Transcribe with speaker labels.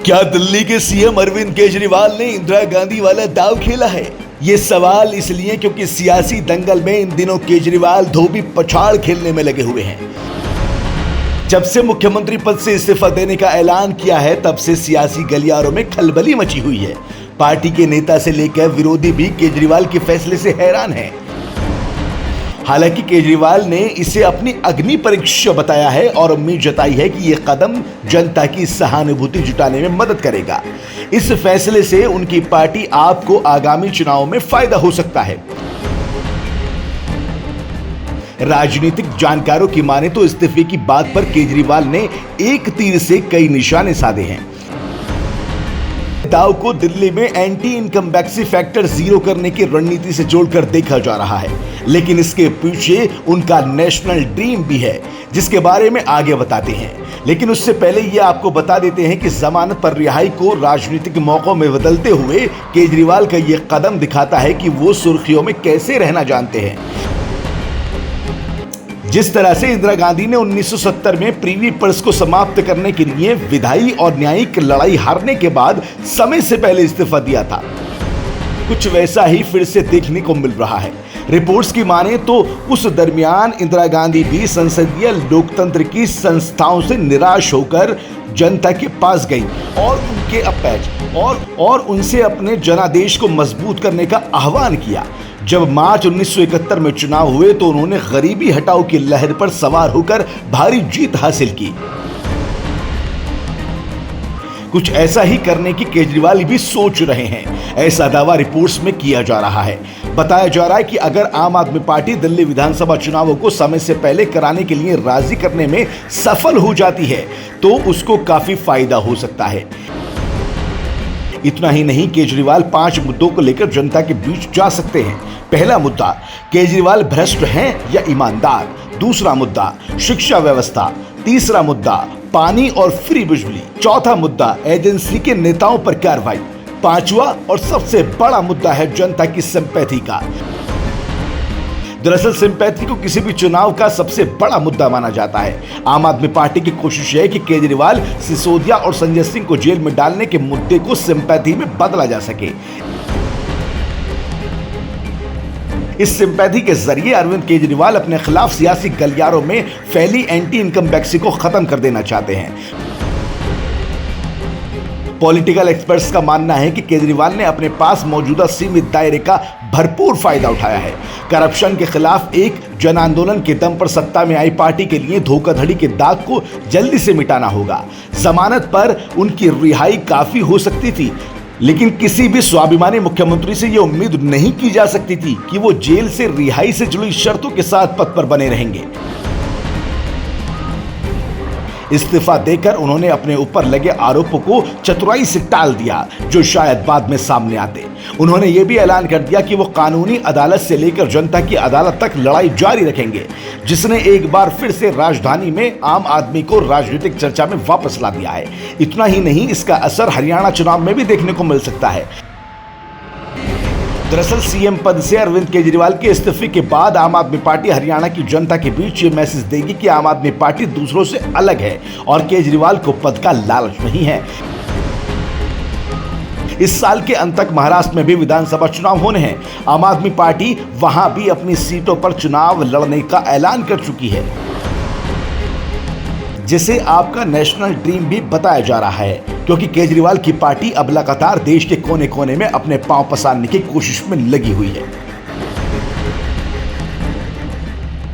Speaker 1: क्या दिल्ली के सीएम अरविंद केजरीवाल ने इंदिरा गांधी वाला दांव खेला है? ये सवाल इसलिए क्योंकि सियासी दंगल में इन दिनों केजरीवाल धोबी पछाड़ खेलने में लगे हुए हैं। जब से मुख्यमंत्री पद से इस्तीफा देने का ऐलान किया है, तब से सियासी गलियारों में खलबली मची हुई है। पार्टी के नेता से लेकर विरोधी भी केजरीवाल के फैसले से हैरान हैं। हालांकि केजरीवाल ने इसे अपनी अग्नि परीक्षा बताया है और उम्मीद जताई है कि यह कदम जनता की सहानुभूति जुटाने में मदद करेगा। इस फैसले से उनकी पार्टी आप को आगामी चुनाव में फायदा हो सकता है। राजनीतिक जानकारों की माने तो इस्तीफे की बात पर केजरीवाल ने एक तीर से कई निशाने साधे हैं। दाव को दिल्ली में एंटी इनकम्बेंसी फैक्टर जीरो करने की रणनीति से जोड़कर देखा जा रहा है, लेकिन इसके पीछे उनका नेशनल ड्रीम भी है, जिसके बारे में आगे बताते हैं। लेकिन उससे पहले ये आपको बता देते हैं कि जमानत पर रिहाई को राजनीतिक मौकों में बदलते हुए केजरीवाल का ये कदम दिखाता है कि वो सुर्खियों में कैसे रहना जानते हैं। जिस तरह से इंदिरा गांधी ने 1970 में प्रीवी पर्स को समाप्त करने के लिए विधायी और न्यायिक लड़ाई हारने के बाद समय से पहले इस्तीफा दिया था, कुछ वैसा ही फिर से देखने को मिल रहा है। रिपोर्ट्स की माने तो उस दरमियान इंदिरा गांधी भी संसदीय लोकतंत्र की संस्थाओं से निराश होकर जनता के पास गई और उनके अपैच और उनसे अपने जनादेश को मजबूत करने का आह्वान किया। जब मार्च 1971 में चुनाव हुए तो उन्होंने गरीबी हटाओ की लहर पर सवार होकर भारी जीत हासिल की। कुछ ऐसा ही करने की केजरीवाल भी सोच रहे हैं, ऐसा दावा रिपोर्ट्स में किया जा रहा है। बताया जा रहा है कि अगर आम आदमी पार्टी दिल्ली विधानसभा चुनावों को समय से पहले कराने के लिए राजी करने में सफल हो जाती है तो उसको काफी फायदा हो सकता है। इतना ही नहीं, केजरीवाल 5 मुद्दों को लेकर जनता के बीच जा सकते हैं। पहला मुद्दा, केजरीवाल भ्रष्ट हैं या ईमानदार। दूसरा मुद्दा, शिक्षा व्यवस्था। तीसरा मुद्दा, पानी और फ्री बिजली। चौथा मुद्दा, एजेंसी के नेताओं पर कार्रवाई। पांचवा और सबसे बड़ा मुद्दा है जनता की सिंपैथी का। दरअसल सिंपैथी को किसी भी चुनाव का सबसे बड़ा मुद्दा माना जाता है। आम आदमी पार्टी की कोशिश है कि केजरीवाल, सिसोदिया और संजय सिंह को जेल में डालने के मुद्दे को सिंपैथी में बदला जा सके। इस सिंपैथी के जरिए अरविंद केजरीवाल अपने खिलाफ सियासी गलियारों में फैली एंटी इनकम्बेंसी को खत्म कर देना चाहते हैं। पॉलिटिकल एक्सपर्ट्स का मानना है कि केजरीवाल ने अपने पास मौजूदा सीमित दायरे का भरपूर फायदा उठाया है। करप्शन के खिलाफ एक जन आंदोलन के दम पर सत्ता में आई पार्टी के लिए धोखाधड़ी के दाग को जल्दी से मिटाना होगा। जमानत पर उनकी रिहाई काफी हो सकती थी, लेकिन किसी भी स्वाभिमानी मुख्यमंत्री से यह उम्मीद नहीं की जा सकती थी कि वो जेल से रिहाई से जुड़ी शर्तों के साथ पद पर बने रहेंगे। इस्तीफा देकर उन्होंने अपने ऊपर लगे आरोपों को चतुराई से टाल दिया, जो शायद बाद में सामने आते। उन्होंने यह भी ऐलान कर दिया कि वो कानूनी अदालत से लेकर जनता की अदालत तक लड़ाई जारी रखेंगे, जिसने एक बार फिर से राजधानी में आम आदमी को राजनीतिक चर्चा में वापस ला दिया है। इतना ही नहीं, इसका असर हरियाणा चुनाव में भी देखने को मिल सकता है। दरअसल सीएम पद से अरविंद केजरीवाल के इस्तीफे के बाद आम आदमी पार्टी हरियाणा की जनता के बीच ये मैसेज देगी कि आम आदमी पार्टी दूसरों से अलग है और केजरीवाल को पद का लालच नहीं है। इस साल के अंत तक महाराष्ट्र में भी विधानसभा चुनाव होने हैं। आम आदमी पार्टी वहां भी अपनी सीटों पर चुनाव लड़ने का ऐलान कर चुकी है, जिसे आपका नेशनल ड्रीम भी बताया जा रहा है, क्योंकि केजरीवाल की पार्टी अब लगातार देश के कोने कोने में अपने पांव पसारने की कोशिश में लगी हुई है।